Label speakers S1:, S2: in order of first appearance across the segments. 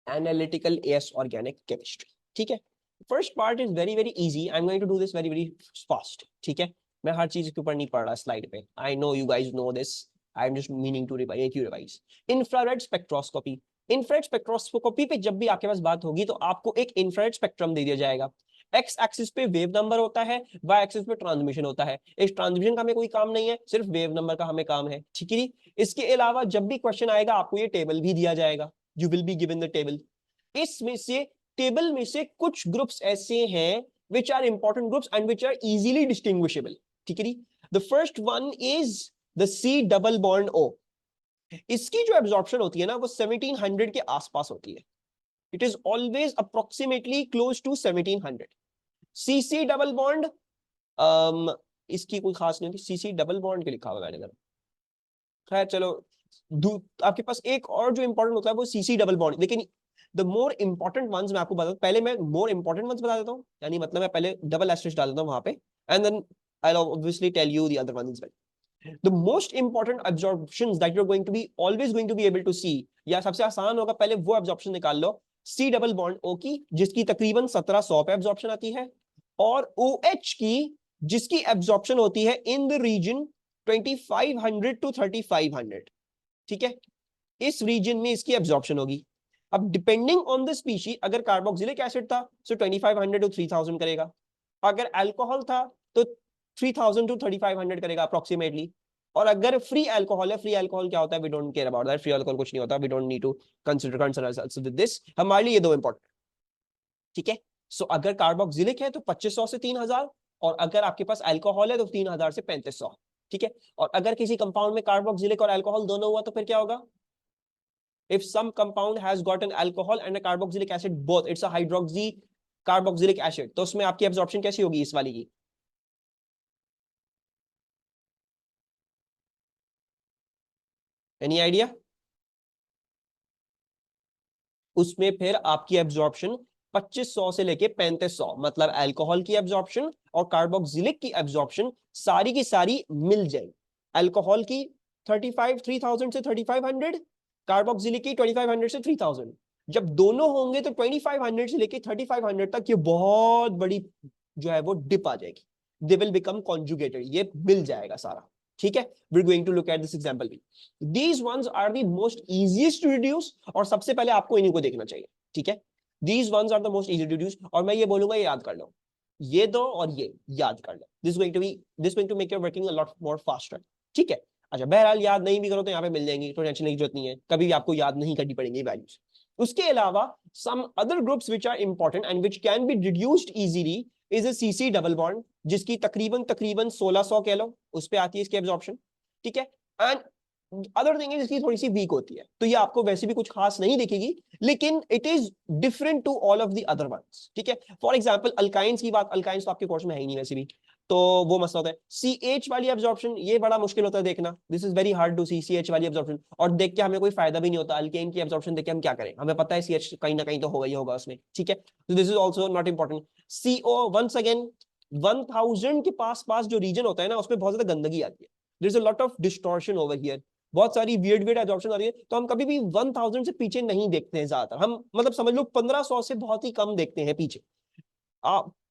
S1: Analytical as organic chemistry. ठीक है, first part is very very easy, I am going to do this very very fast. ठीक है, मैं हर चीज के ऊपर नहीं पढ़ रहा स्लाइड पे, I know you guys know this, I am just meaning to revise. Infrared spectroscopy, infrared spectroscopy पे जब भी आपके पास बात होगी तो आपको एक इंफ्रारेड स्पेक्ट्रम दे दिया जाएगा। एक्स एक्सिस पे वेव नंबर होता है, वाई एक्सिस पे ट्रांसमिशन होता है। इस ट्रांसमिशन का हमें कोई काम नहीं है, सिर्फ वेव नंबर का हमें काम है। ठीक है, इसके अलावा जब भी क्वेश्चन आएगा आपको ये टेबल भी दिया जाएगा, you will be given the table. इसमें से टेबल में से कुछ ग्रुप्स ऐसे हैं which are important groups and which are easily distinguishable। ठीक है, the first one is the C double bond O। इसकी जो एब्जॉर्प्शन होती है ना वो 1700 के आसपास होती है, it is always approximately close to 1700। CC double bond, इसकी कोई खास नहीं होती, सीसी डबल बॉन्ड के लिखा हुआ है। खैर चलो, आपके पास एक और जो इंपॉर्टेंट होता है वो सीसी डबल बॉन्ड, लेकिन द मोर इंपॉर्टेंट वंस मैं आपको बता, पहले मैं मोर इंपॉर्टेंट वंस बता देता हूँ, यानी मतलब मैं पहले डबल एस्टेरिस्क डाल देता हूँ वहां पे, and then I will obviously tell you the other ones. The most important absorptions that you're going to be always going to be able to see, या सबसे आसान होगा पहले वो एब्जॉर्प्शन निकाल लो, सी डबल बॉन्ड ओ की जिसकी तकरीबन 1700 पे एब्जॉर्प्शन आती है, और OH की जिसकी एब्जॉर्प्शन होती है इन द रीजन 2500 टू 3500। ठीक है, इस रीजन में इसकी एब्जॉर्प्शन होगी। अब डिपेंडिंग ऑन द स्पीशी, अगर कार्बोक्सिलिक एसिड था तो 2500 टू 3000 करेगा, अगर अल्कोहल था तो 3000 टू 3500 करेगा अप्रोक्सीमेटली, और अगर फ्री अल्कोहल है, फ्री अल्कोहल क्या होता है, we don't care about that, free alcohol कुछ नहीं होता, we don't need to consider with this, हमारे लिए ये दो इंपॉर्टेंट। ठीक है, सो अगर कार्बोक्सिलिक है तो 2500 से 3000, और अगर आपके पास अल्कोहल है तो 3000 से 3500। ठीक है, और अगर किसी कंपाउंड में कार्बोक्सिलिक और अल्कोहल दोनों हुआ तो फिर क्या होगा, if some compound has got an alcohol and a carboxylic acid both, it's a hydroxy carboxylic acid, तो उसमें आपकी एब्जॉर्प्शन कैसी होगी इस वाली की, एनी आइडिया? उसमें फिर आपकी एब्जॉर्प्शन 2500 से लेके 3500, मतलब अल्कोहल की एब्जॉर्प्शन और कार्बोक्सिलिक की एब्जॉर्प्शन सारी की सारी मिल जाएगी। अल्कोहल की 3000 से 3500, कार्बोक्सिलिक की 2500 से 3000। जब दोनों होंगे तो 2500 से लेके 3500 तक ये बहुत बड़ी जो है वो डिप आ जाएगी, दे विल बिकम कॉन्जुगेटेड, ये मिल जाएगा सारा। ठीक है, we are going to look at this example भी। These ones are the most easiest to reduce, और सबसे पहले आपको इन्हीं को देखना चाहिए। ठीक है, these ones are the most easy to reduce, और मैं ये बोलूंगा ये याद कर लो, ये दो और ये याद कर लो, this going to make your working a lot more faster. ठीक है, अच्छा बहरहाल याद नहीं भी करो तो यहाँ पे मिल जाएंगी, तो टेंशन की जरूरत नहीं है, कभी भी आपको याद नहीं करनी पड़ेंगी वैल्यूज। उसके अलावा some other groups which are important and which can be reduced easily is a CC double bond, जिसकी तकरीबन तकरीबन 1600 कह लो उस पे आती है इसकी एब्जॉर्प्शन। ठीक है, एंड अदर थिंग इज इसकी थोड़ी सी वीक होती है, तो ये आपको वैसे भी कुछ खास नहीं दिखेगी, लेकिन it is different to all of the other ones. ठीक है, फॉर एग्जांपल अल्काइंस की बात, अल्काइंस तो आपके कोर्स में है ही नहीं वैसे भी, तो वो मसला होता है। CH वाली एब्जॉर्प्शन ये बड़ा मुश्किल होता है देखना, this is very hard to see CH वाली एब्जॉर्प्शन, और देख के हमें कोई फायदा भी नहीं होता, अल्केन की एब्जॉर्प्शन देख के हम क्या करें, हमें पता है CH कहीं ना कहीं तो होगा ही होगा उसमें। ठीक है, तो this is also not important. CO once again 1000 के पास पास जो रीजन होता है ना उसमें बहुत ज्यादा गंदगी आती है, there is a lot of distortion over here, बहुत सारी वियर्ड वियर्ड एब्जॉर्प्शन आ रही है, तो हम कभी भी 1000 से पीछे नहीं देखते हैं ज्यादातर, हम मतलब समझ लो 1500 से बहुत ही कम देखते हैं पीछे।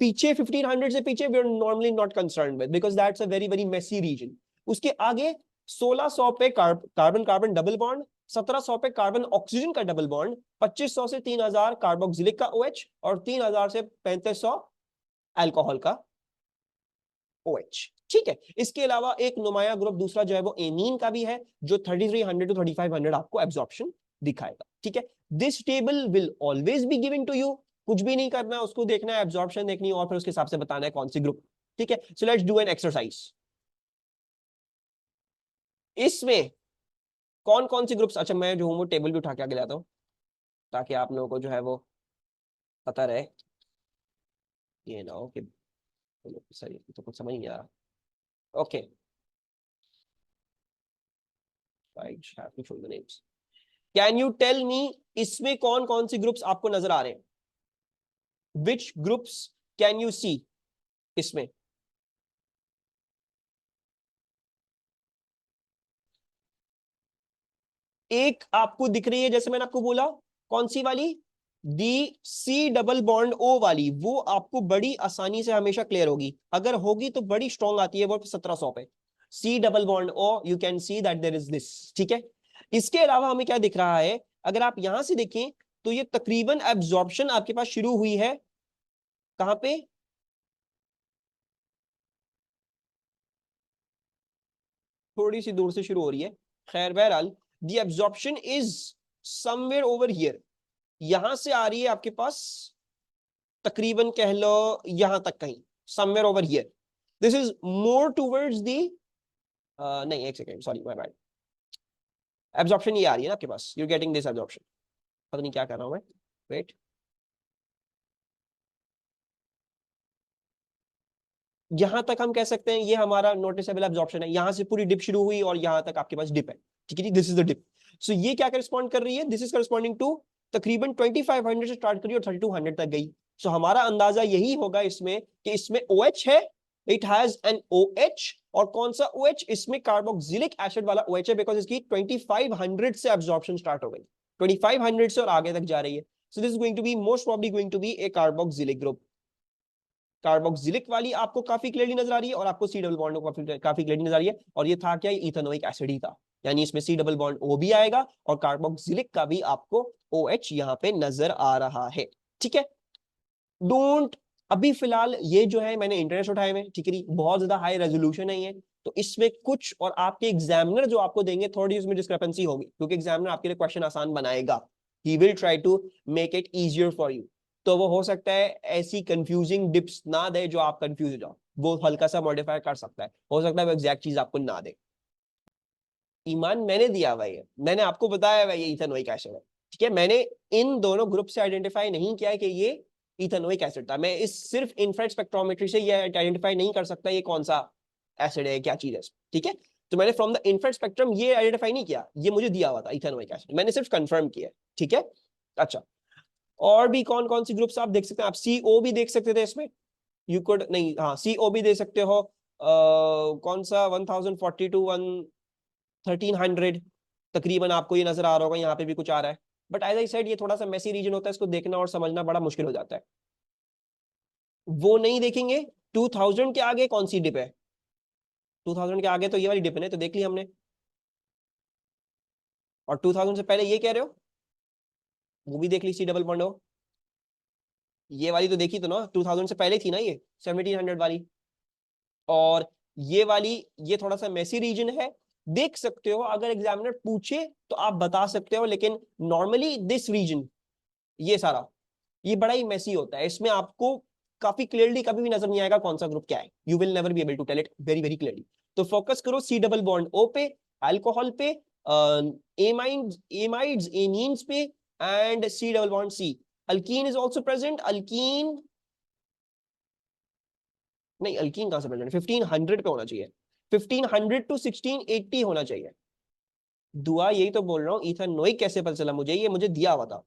S1: पीछे 1500 से पीछे we are normally not concern with, because that's a very very messy region. उसके आगे 1600 पे कार्बन कार्बन डबल बॉन्ड, 1700 पे कार्बन ऑक्सीजन का डबल बॉन्ड, 2500 से 3000 कार्बोक्सिलिक का OH, और 3000 से 3500 अल्कोहल का OH। ठीक है, इसके अलावा एक नुमाया ग्रुप दूसरा जो है वो एमीन का भी है, जो 3300 टू 3500 आपको एब्जॉर्प्शन दिखाएगा। ठीक है, this table will always be given to you, कुछ भी नहीं करना है, उसको देखना है, एब्जॉर्प्शन देखनी है, और फिर उसके हिसाब से बताना है कौन सी ग्रुप। ठीक है, so let's do an exercise. इसमें कौन कौन सी ग्रुप्स, अच्छा मैं जो हूँ वो टेबल भी उठा के आगे लाता हूँ ताकि आप लोगों को जो है वो पता रहे, ये ना हो कि सही तो कुछ समझ नहीं आ रहा। Okay, can you tell me इसमें कौन कौन सी ग्रुप्स आपको नजर आ रहे हैं, विच ग्रुप्स कैन यू सी इसमें? एक आपको दिख रही है, जैसे मैंने आपको बोला कौन सी वाली? दी सी डबल बॉन्ड ओ वाली, वो आपको बड़ी आसानी से हमेशा क्लियर होगी, अगर होगी तो बड़ी स्ट्रॉन्ग आती है वो 1700 पे। C double bond O, you can see that there is this, ठीक है। इसके अलावा हमें क्या दिख रहा है, अगर आप यहां से देखें तो ये तकरीबन एब्जॉर्प्शन आपके पास शुरू हुई है कहां पे? थोड़ी सी दूर से शुरू हो रही है, खैर बहरहाल दी absorption is somewhere over here, यहां से आ रही है आपके पास तकरीबन कह लो यहां तक कहीं, somewhere over here. This is more towards the, नहीं एक second, sorry my bad, absorption ये आ रही है ना आपके पास, यू गेटिंग दिस एब्जॉर्प्शन, पता नहीं क्या कर रहा हूं मैं, वेट, यहां तक हम कह सकते हैं ये हमारा नोटिसेबल एब्जॉर्प्शन है, यहां से पूरी डिप शुरू हुई और यहां तक आपके पास डिप है, ठीक है जी, दिस इज द डिप। सो ये क्या करस्पॉन्ड कर रही है, दिस इज करस्पॉन्डिंग टू तकरीबन 2500 से स्टार्ट करी और 3200 तक गई। सो हमारा अंदाजा यही होगा इसमें कि इसमें OH है, इट हैज एन OH, और कौन सा OH? इसमें कार्बोक्सिलिक एसिड वाला OH है, बिकॉज इसकी 2500 से एब्जॉर्प्शन स्टार्ट हो गई, 2500 से और आगे तक जा रही है। So this is going to be most probably going to be a carboxylic group. Carboxylic वाली आपको काफी क्लियरली नजर आ रही है और आपको सी डबल बॉन्ड काफी क्लियरली नजर आ रही है, और ये था क्या, इथेनोइक एसिड ही था, यानी इसमें सी डबल बॉन्ड O भी आएगा और कार्बोक्सिलिक का भी आपको OH यहाँ पे नजर आ रहा है, ठीक है। डोंट, अभी फिलहाल ये जो है मैंने इंटरनेट उठाए हुए, ठीक है, बहुत ज्यादा हाई रेजोल्यूशन नहीं है, तो इसमें कुछ और आपके एग्जामिनर जो आपको देंगे थोड़ी उसमें डिस्क्रिपेंसी होगी, क्योंकि एग्जामिनर आपके लिए क्वेश्चन आसान बनाएगा, he will try to make it easier for you, तो वो हो सकता है ऐसी कंफ्यूजिंग डिप्स ना दे जो आप कंफ्यूज हो जाओ, वो हल्का सा मॉडिफाई कर सकता है, हो सकता है वो एग्जैक्ट चीज आपको ना दे। ईमान मैंने दिया हुआ है, मैंने आपको बताया हुआ ये इथेनोइक एसिड है, ठीक है, मैंने इन दोनों ग्रुप से आइडेंटिफाई नहीं किया है कि ये इथेनोइक एसिड था, मैं इस सिर्फ इंफ्रारेड स्पेक्ट्रोमेट्री से ये आइडेंटिफाई नहीं कर सकता ये कौन सा एसिड है, क्या चीज है, ठीक है। तो मैंने फ्रॉम द इंफ्रारेड स्पेक्ट्रम ये आइडेंटिफाई नहीं किया, ये मुझे दिया हुआ था इथेनोइक एसिड, मैंने सिर्फ कंफर्म किया, ठीक है। अच्छा, और भी कौन कौन सी ग्रुप्स आप देख सकते हैं, आप CO भी देख सकते थे इसमें, यू कुड, नहीं हाँ CO भी दे सकते हो, कौन सा 1040 टू 1300 तकरीबन आपको ये नजर आ रहा होगा, यहाँ पे भी कुछ आ रहा है, बट एज आई सेड ये थोड़ा सा मेसी रीजन होता है, इसको देखना और समझना बड़ा मुश्किल हो जाता है, वो नहीं देखेंगे। 2000 के आगे कौन सी डिप है? 2000 के आगे तो ये वाली डिप है ना, तो देख ली हमने, और 2000 से पहले ये कह रहे हो, वो भी देख ली, सी डबल बॉन्ड हो, ये वाली तो देखी तो ना, 2000 से पहले थी ना ये 1700 वाली, और ये वाली, ये थोड़ा सा मेसी रीजन है, देख सकते हो, अगर एग्जामिनर पूछे तो आप बता सकते हो, लेकिन नॉर्मली दिस रीजन, ये सारा, ये बड़ा ही मेसी होता है, इसमें आपको काफी क्लियरली कभी भी नजर नहीं आएगा कौन सा ग्रुप क्या है, you will never be able to tell it very very clearly. तो फोकस करो सी डबल बॉन्ड O पे, अल्कोहल पे, एमाइड्स एमीन्स पे, and C double bond C। Alkene is also present, alkyne नहीं, अल्कीन कहां से प्रेजेंट, 1500 पे होना चाहिए, 1500 टू 1680 होना चाहिए। दुआ यही तो बोल रहा हूँ, इथेनोइक कैसे पता चला मुझे, ये मुझे दिया हुआ था,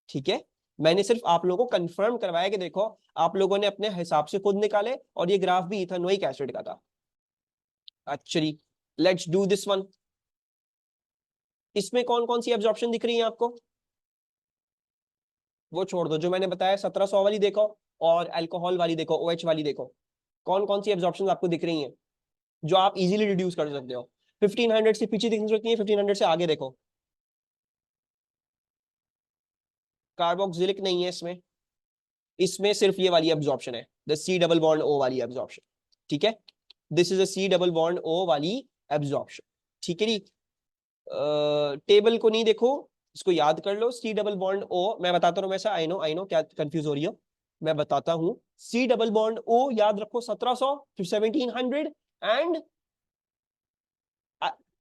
S1: ठीक है, मैंने सिर्फ आप लोगों को कंफर्म करवाया कि देखो आप लोगों ने अपने हिसाब से खुद निकाले, और ये ग्राफ भी इथेनोइक एसिड का था। Actually let's do this one, इसमें कौन कौन सी एब्जॉर्प्शन दिख रही है आपको? वो छोड़ दो, जो मैंने बताया 1700 वाली देखो, और अल्कोहल वाली देखो, OH वाली देखो, कौन कौन सी एब्जॉर्प्शन आपको दिख रही हैं जो आप इजीली रिड्यूस कर सकते हो। 1500 से पीछे दिखनी चाहिए, 1500 से आगे देखो, कार्बोक्सिलिक नहीं है इसमें, इसमें सिर्फ ये वाली एब्जॉर्प्शन है, the C double bond O वाली एब्जॉर्प्शन, ठीक है, this is a C double bond O वाली एब्जॉर्प्शन, ठीक है जी। टेबल को नहीं देखो, इसको याद कर लो, सी डबल बॉन्ड O, मैं बताता हूँ वैसा, आई नो क्या कंफ्यूज हो रही हो, मैं बताता हूँ, सी डबल बॉन्ड O याद रखो 1700 फिर 1700, एंड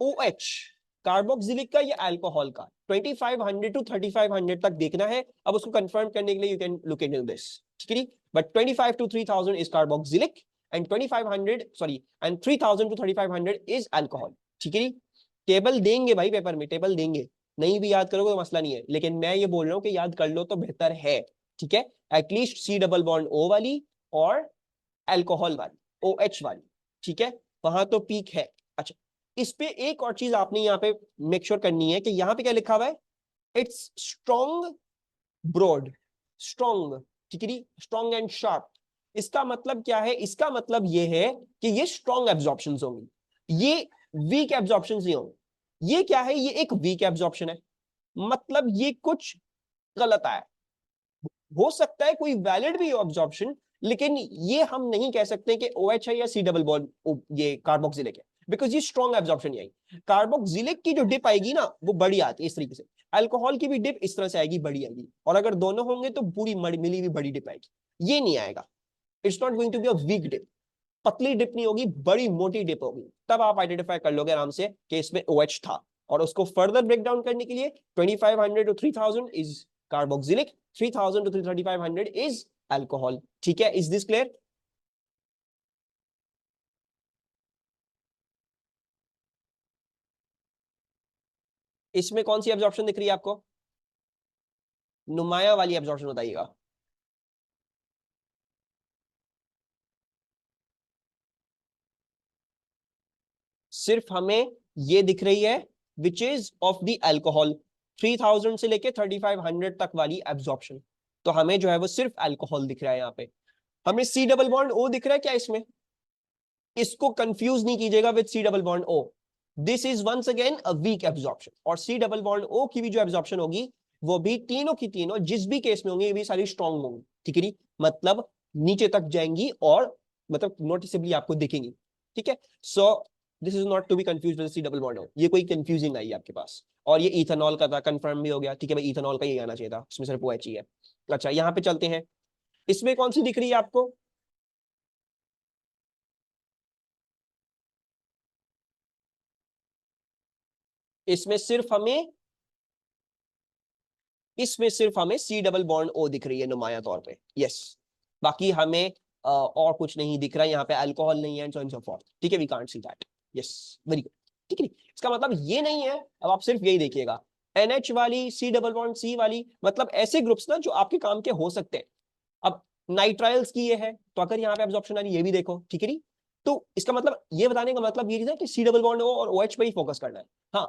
S1: OH कार्बोक्सिलिक का या अल्कोहल का 2500 टू 3500 तक देखना है, अब उसको कंफर्म करने के लिए you can look into this, ठीक है, but 25 to 3000 is carboxylic, and 2500 sorry and 3000 to 3500 is alcohol, ठीक है। टेबल देंगे भाई पेपर में, टेबल देंगे, नहीं भी याद करोगे तो मसला नहीं है, लेकिन मैं ये बोल रहा हूँ कि याद कर लो तो बेहतर है, ठीक है, at least C double bond O वाली और अल्कोहल वाली, OH वाली, ठीक है, वहां तो पीक है। अच्छा, इस पे एक और चीज आपने यहाँ पे मेक श्योर करनी है कि यहाँ पे क्या लिखा हुआ है, इट्स स्ट्रॉन्ग ब्रॉड, स्ट्रॉन्ग, ठीक है, स्ट्रॉन्ग एंड शार्प। इसका मतलब क्या है? इसका मतलब ये है कि ये स्ट्रॉन्ग एब्जॉर्प्शन होंगी, ये वीक एब्जॉर्प्शन नहीं होंगी। ये क्या है? ये एक वीक एब्जॉर्प्शन है, मतलब ये कुछ गलत आया। हो सकता है कोई वैलिड भी हो एब्जॉर्प्शन, लेकिन ये हम नहीं कह सकते कि OH है या C डबल बॉन्ड ये कार्बोक्सिलिक है, बिकॉज ये स्ट्रॉन्ग एब्जॉर्प्शन नहीं आई। कार्बोक्सिलिक की जो डिप आएगी ना वो बड़ी आती है इस तरीके से, अल्कोहल की भी डिप इस तरह से आएगी, बड़ी आएगी, और अगर दोनों होंगे तो पूरी मिली हुई बड़ी डिप आएगी। ये नहीं आएगा, it's not going to be a weak dip. पतली डिप नहीं होगी, बड़ी मोटी डिप होगी, तब आप आइडेंटिफाई कर लोगे आराम से कि इसमें OH था। और उसको फर्दर ब्रेक डाउन करने के लिए 2500 to 3000 is carboxylic, 3000 to 3500 is alcohol. ठीक है, इज दिस क्लियर? इसमें कौन सी एब्जॉर्प्शन दिख रही है आपको? नुमाया वाली एब्जॉर्प्शन बताइएगा। सिर्फ हमें ये दिख रही है which is of the alcohol, 3000 से लेके 3500 तक वाली एब्जॉर्प्शन। तो हमें जो है वो सिर्फ अल्कोहल दिख रहा है यहाँ पे। हमें C डबल बॉन्ड O दिख रहा है क्या इसमें? इसको कंफ्यूज नहीं कीजिएगा with C double bond O। This is once again a weak absorption, और C डबल बॉन्ड O की भी जो एब्जॉर्प्शन होगी वो भी तीनों की तीनों जिस भी केस में होंगी ये भी सारी स्ट्रॉन्ग होंगी, ठीक है, मतलब नीचे तक जाएंगी और मतलब नोटिसेबली आपको दिखेंगी। ठीक है, so this is not to be confuse with C double bond O। ये कोई कंफ्यूजिंग आई है आपके पास। और ये इथेनॉल का था, कंफर्म भी हो गया। ठीक है भाई, इथेनॉल का ही आना चाहिए था, उसमें सिर्फ OH ही है। अच्छा, यहाँ पे चलते हैं, इसमें कौन सी दिख रही है आपको? इसमें सिर्फ हमें इसमें सिर्फ हमें C डबल बॉन्ड O दिख रही है नुमाया तौर पे, यस। बाकी हमें और कुछ नहीं दिख रहा है, यहाँ पे अल्कोहल नहीं है and so on so forth. ठीक है, we can't see that, yes, very good. ठीक है, इसका मतलब ये नहीं है, अब आप सिर्फ यही देखिएगा, NH वाली, C डबल बॉन्ड C वाली, मतलब ऐसे ग्रुप्स ना जो आपके काम के हो सकते हैं। अब नाइट्राइल्स की ये है, तो अगर यहाँ पे एब्जॉर्प्शन आ रही है, ये भी देखो, ठीक है। तो इसका मतलब ये बताने का मतलब ये है कि C डबल बॉन्ड O और OH पे ही फोकस करना है। हाँ,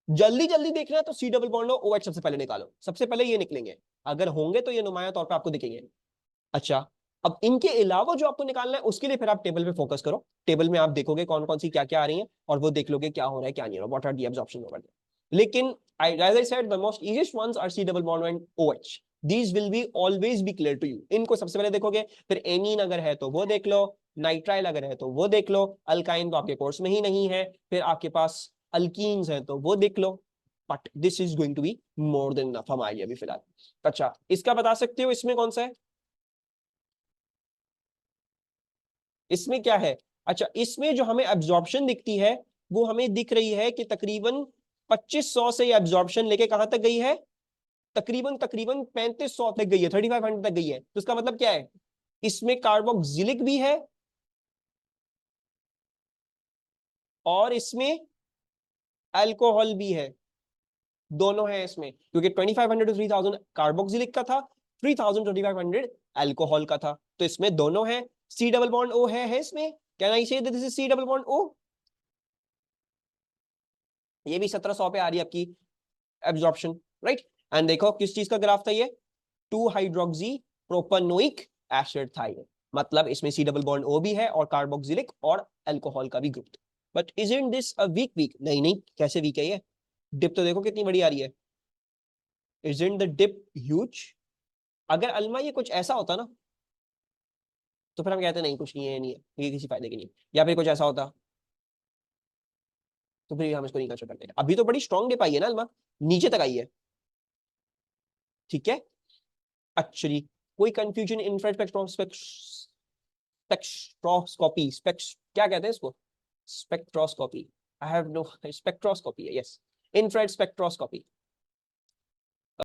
S1: जल्दी जल्दी देखना है तो C डबल बॉन्ड OH सबसे पहले निकालो, सबसे पहले ये निकलेंगे। अगर होंगे तो ये नुमाया तौर पे आपको दिखेंगे। अच्छा, अब इनके अलावा जो आपको निकालना है उसके लिए फिर आप टेबल पे फोकस करो। टेबल में आप देखोगे कौन कौन सी क्या क्या आ रही है, और वो देख लोगे क्या हो रहा है क्या नहीं हो रहा, what are the absorption over there. लेकिन as I said the most easiest ones are C double bond and OH। These will be always be clear to you. इनको सबसे पहले देखोगे, फिर एमीन अगर है तो वो देख लो, नाइट्राइल अगर है तो वो देख लो, अल्काइन तो आपके कोर्स में ही नहीं है, फिर आपके पास अल्कीन्स है तो वो देख लो। But this is going to be more than enough हमारे लिए अभी फिलहाल। अच्छा, इसका बता सकते हो इसमें कौन सा है? इसमें क्या है? अच्छा, इसमें जो हमें एब्जॉर्प्शन दिखती है वो हमें दिख रही है कि तकरीबन 2500 से ये एब्जॉर्प्शन लेके कहां तक गई है? तकरीबन तकरीबन 3500 तक गई है, 3500 तक गई है। तो इसका मतलब क्या है? इसमें कार्बोक्सिलिक भी है और इसमें अल्कोहल भी है, दोनों है इसमें, क्योंकि 2500 टू 3000 कार्बोक्सिलिक का था, 3000 2500 अल्कोहल का था, तो इसमें दोनों है। C डबल बॉन्ड O है इसमें, कैन आई से this is C double bond O? ये भी 1700 पे आ रही है आपकी एब्जॉर्प्शन, राइट। एंड देखो किस चीज का ग्राफ था ये? 2 हाइड्रोक्सी प्रोपेनोइक एसिड था ये, मतलब इसमें C डबल बॉन्ड O भी है और कार्बोक्सिलिक और अल्कोहल का भी group. But is in this a weak weak? नहीं नहीं, कैसे वीक है ये? डिप तो देखो कितनी बड़ी आ रही है, is in the dip huge? अगर अलमा ये कुछ ऐसा होता ना तो फिर हम कहते नहीं कुछ नहीं है, नहीं है ये किसी फायदे की नहीं, या फिर कुछ ऐसा होता तो फिर हम इसको नहीं कंसिडर करते। अभी तो बड़ी स्ट्रॉन्ग डिप आई है ना अलमा, नीचे तक आई है, ठीक है। अच्छा जी, कोई कंफ्यूजन? इंफ्रारेड स्पेक्ट्रोस्कोपी, क्या कहते हैं इसको? Spectroscopy, I have no, spectroscopy है, यस, इंफ्रारेड स्पेक्ट्रोस्कोपी।